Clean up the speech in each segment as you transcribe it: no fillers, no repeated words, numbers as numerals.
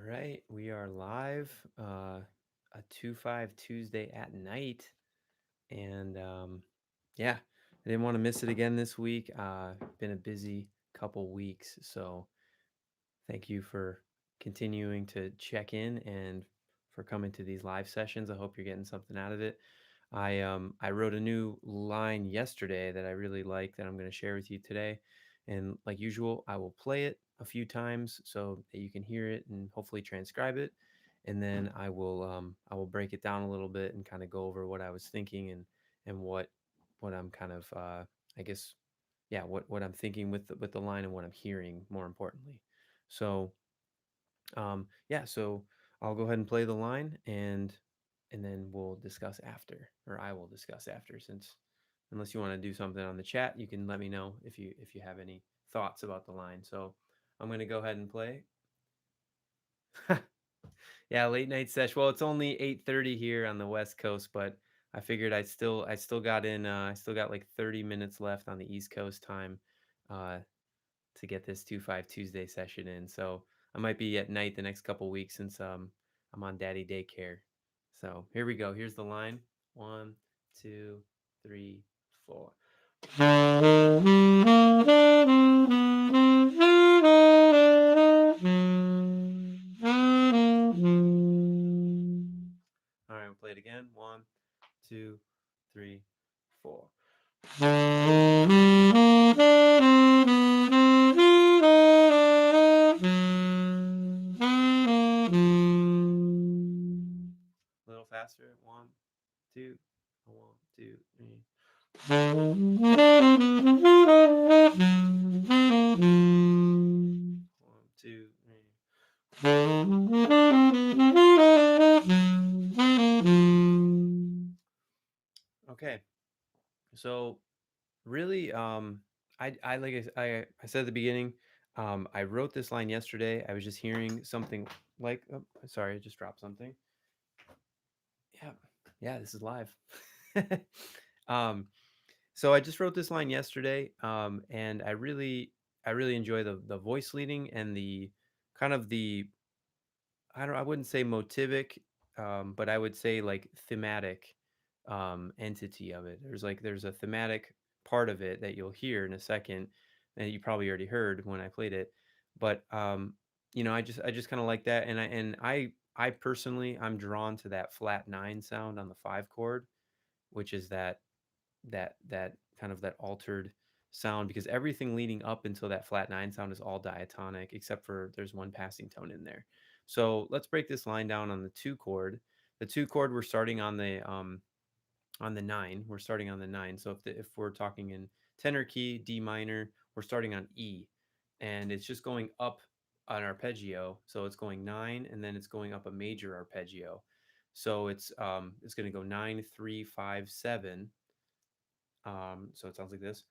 right, we are live. A 2-5 Tuesday at night, and yeah, I didn't want to miss it again this week. Been a busy couple weeks, so thank you for continuing to check in and for coming to these live sessions. I hope you're getting something out of it. I wrote a new line yesterday that I really like that I'm going to share with you today, and like usual, I will play it a few times so that you can hear it and hopefully transcribe it, and then I will break it down a little bit and kind of go over what I was thinking and what I'm kind of I guess yeah what I'm thinking with the line and what I'm hearing more importantly. So yeah, so I'll go ahead and play the line and then we'll discuss after, or I will discuss after. Since unless you want to do something on the chat, you can let me know if you have any thoughts about the line. So I'm gonna go ahead and play. Yeah, late night sesh. Well, it's only 8:30 here on the West Coast, but I figured I still got in. I still got like 30 minutes left on the East Coast time. Uh, to get this 2-5 Tuesday session in. So I might be at night the next couple weeks since I'm on daddy daycare. So here we go. Here's the line. One, two, three, four. All right, we'll play it again. One, two, three, four. A little faster. One, two, one, two, three. One, two, three. Okay, so really, I like I said at the beginning, I wrote this line yesterday. I was just hearing something like, oh, sorry, I just dropped something. Yeah, yeah, this is live. um, so I just wrote this line yesterday, and I really enjoy the voice leading and the kind of the I wouldn't say motivic, but I would say like thematic entity of it. There's a thematic part of it that you'll hear in a second, and you probably already heard when I played it. But I just kind of like that, and I personally I'm drawn to that flat nine sound on the five chord, which is that kind of that altered sound, because everything leading up until that flat nine sound is all diatonic except for there's one passing tone in there. So let's break this line down on the two chord. The two chord, we're starting on the nine. We're starting on the nine. So if we're talking in tenor key, D minor, we're starting on E, and it's just going up an arpeggio. So it's going nine, and then it's going up a major arpeggio. So it's going to go 9 3 5 7. So it sounds like this.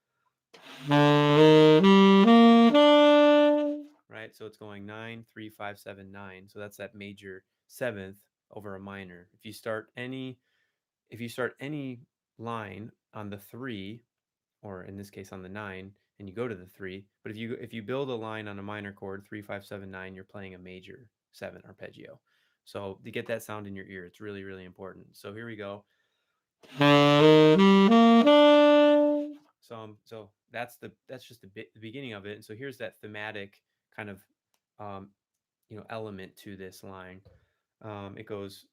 Right? So it's going 9 3 5 7 9. So that's that major seventh over a minor. If you start any line on the three, or in this case on the nine, and you go to the three, but if you build a line on a minor chord, 3 5 7 9, you're playing a major seven arpeggio. So to get that sound in your ear, it's really, really important. So here we go. So that's just the beginning of it. And so here's that thematic kind of element to this line. It goes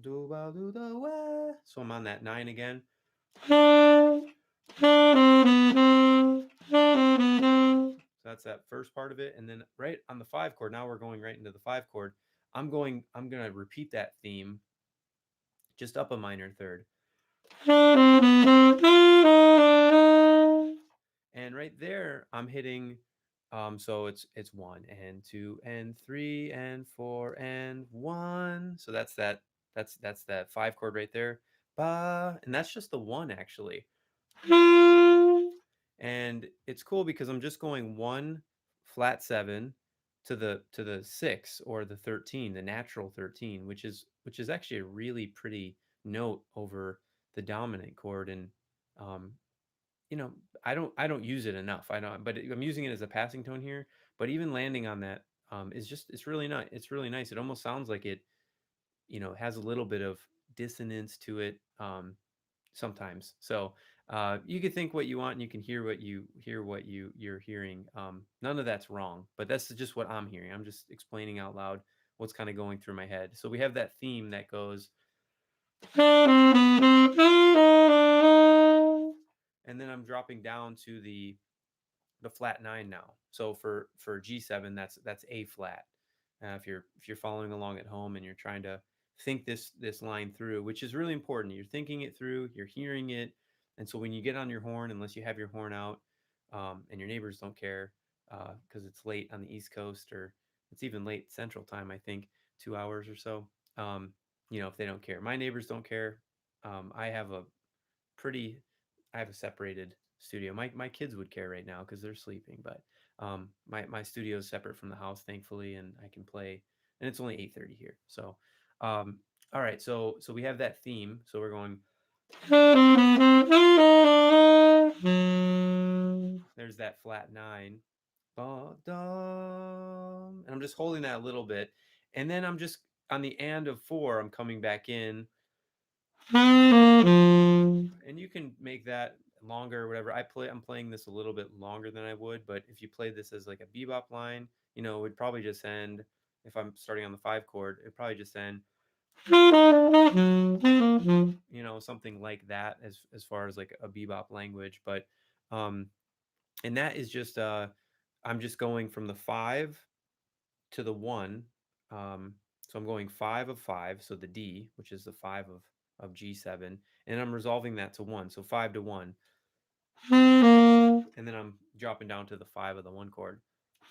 do ba do the wa. So I'm on that nine again. So that's that first part of it, and then right on the five chord. Now we're going right into the five chord. I'm gonna repeat that theme just up a minor third. And right there, I'm hitting. So it's one and two and three and four and one. So that's that five chord right there. Ba, and that's just the one actually. And it's cool because I'm just going one flat seven to the six, or the 13, the natural 13, which is actually a really pretty note over the dominant chord. And um, you know, I don't use it enough. I know, but I'm using it as a passing tone here. But even landing on that is just it's really not it's really nice. It almost sounds like it, has a little bit of dissonance to it, sometimes. So you can think what you want, and you can hear what you're hearing. None of that's wrong, but that's just what I'm hearing. I'm just explaining out loud what's kind of going through my head. So we have that theme that goes, and then I'm dropping down to the flat nine now. So for G7, that's A flat. If you're following along at home and you're trying to think this line through, which is really important, you're thinking it through, you're hearing it, and so when you get on your horn, unless you have your horn out, and your neighbors don't care, because it's late on the East Coast, or it's even late Central Time, I think 2 hours or so. Um, if they don't care, my neighbors don't care. I have a pretty I have a separated studio. My kids would care right now because they're sleeping, but my studio is separate from the house, thankfully, and I can play. And it's only 8:30 here, so all right. So we have that theme. So we're going. There's that flat nine, and I'm just holding that a little bit, and then I'm just on the and of four. I'm coming back in, and you can make that longer or whatever. I'm playing this a little bit longer than I would, but if you play this as like a bebop line, it would probably just end. If I'm starting on the five chord, it'd probably just end, something like that, as far as like a bebop language. But um and that is just I'm just going from the five to the one. So I'm going five of five, so the D, which is the five of G7, and I'm resolving that to one, so five to one, and then I'm dropping down to the five of the one chord,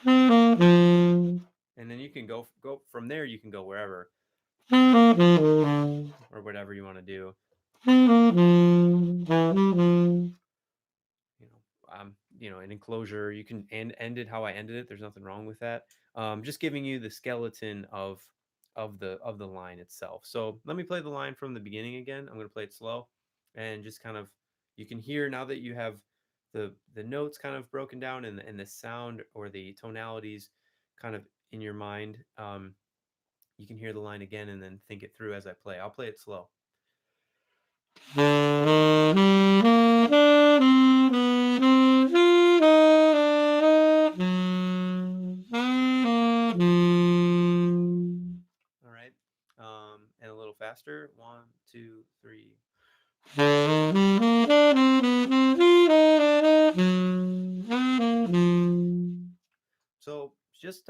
and then you can go from there. You can go wherever or whatever you want to do. An enclosure. You can end it how I ended it. There's nothing wrong with that. Just giving you the skeleton of the line itself. So let me play the line from the beginning again. I'm going to play it slow, and just kind of, you can hear now that you have the notes kind of broken down, and the sound or the tonalities kind of in your mind. You can hear the line again and then think it through as I play. I'll play it slow. All right. And a little faster. One, two, three. So just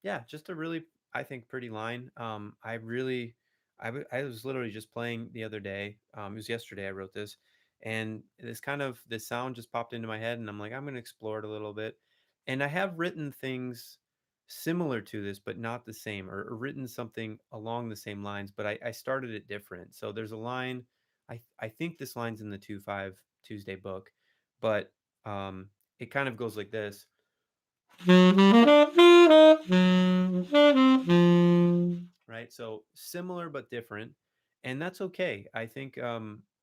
yeah, just a really, I think, pretty line. I was literally just playing the other day. It was yesterday I wrote this, and this sound just popped into my head, and I'm like, I'm gonna explore it a little bit. And I have written things similar to this, but not the same, or written something along the same lines, but I started it different. So there's a line, I think this line's in the 2-5 Tuesday book, but it kind of goes like this. Right? So similar but different, and that's okay. I think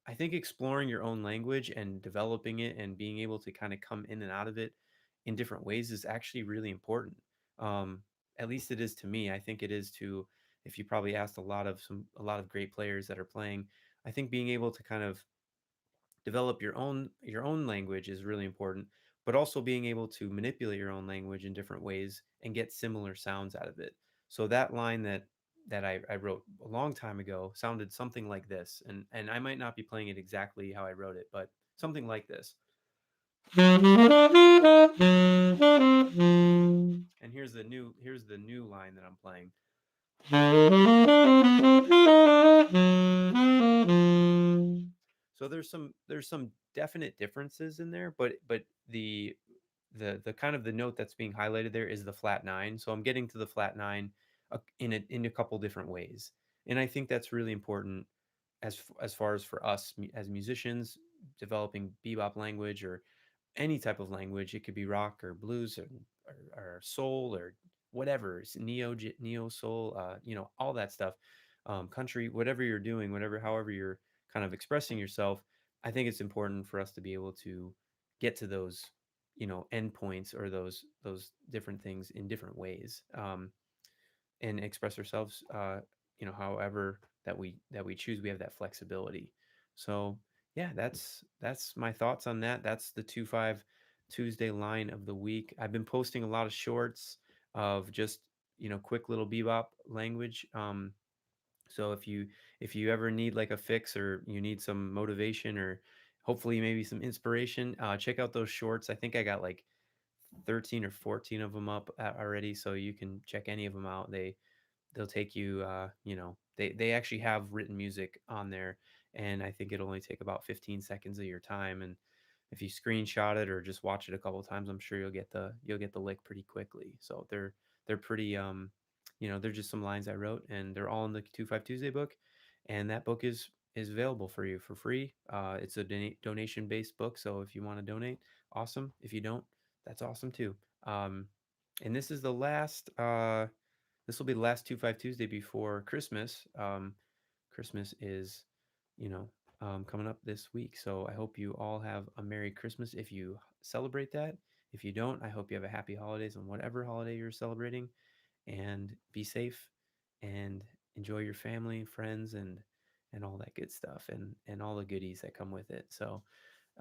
exploring your own language and developing it and being able to kind of come in and out of it in different ways is actually really important. Um, at least it is to me. I think it is to, if you probably asked a lot of great players that are playing, I think being able to kind of develop your own language is really important, but also being able to manipulate your own language in different ways and get similar sounds out of it. So that line that I wrote a long time ago sounded something like this, and I might not be playing it exactly how I wrote it, but something like this. And here's the new line that I'm playing. So there's some definite differences in there, but the kind of the note that's being highlighted there is the flat nine. So I'm getting to the flat nine in a couple different ways, and I think that's really important as far as for us as musicians developing bebop language, or any type of language. It could be rock or blues, or soul, or whatever. It's neo soul, all that stuff, country, whatever you're doing, however you're kind of expressing yourself. I think it's important for us to be able to get to those. endpoints or those different things in different ways, and express ourselves, however that we choose. We have that flexibility. So yeah, that's my thoughts on that. That's the 2-5 Tuesday line of the week. I've been posting a lot of shorts of just quick little bebop language. So if you ever need like a fix, or you need some motivation, or hopefully maybe some inspiration, check out those shorts. I think I got like 13 or 14 of them up already, so you can check any of them out. They'll take you, they actually have written music on there, and I think it'll only take about 15 seconds of your time. And if you screenshot it or just watch it a couple of times, I'm sure you'll get the lick pretty quickly. So they're pretty, they're just some lines I wrote, and they're all in the 25 Tuesday book. And that book is available for you for free. It's a donation based book, so if you want to donate, awesome. If you don't, that's awesome too. um, and this will be the last 2-5 Tuesday before Christmas. Christmas is, you know, coming up this week. So I hope you all have a Merry Christmas if you celebrate that. If you don't, I hope you have a happy holidays on whatever holiday you're celebrating, and be safe and enjoy your family, friends, and all that good stuff, and all the goodies that come with it. So,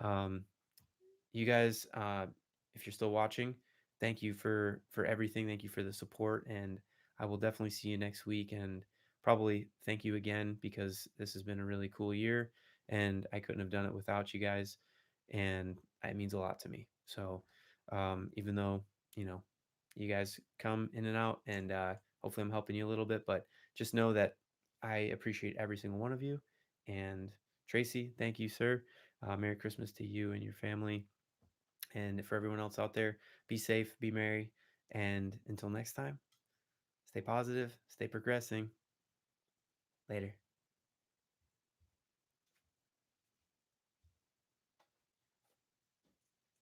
um, you guys, if you're still watching, thank you for everything. Thank you for the support, and I will definitely see you next week. And probably thank you again, because this has been a really cool year, and I couldn't have done it without you guys, and it means a lot to me. So, even though you know you guys come in and out, and hopefully I'm helping you a little bit, but just know that I appreciate every single one of you. And Tracy, thank you, sir. Merry Christmas to you and your family. And for everyone else out there, be safe, be merry, and until next time, stay positive, stay progressing. Later.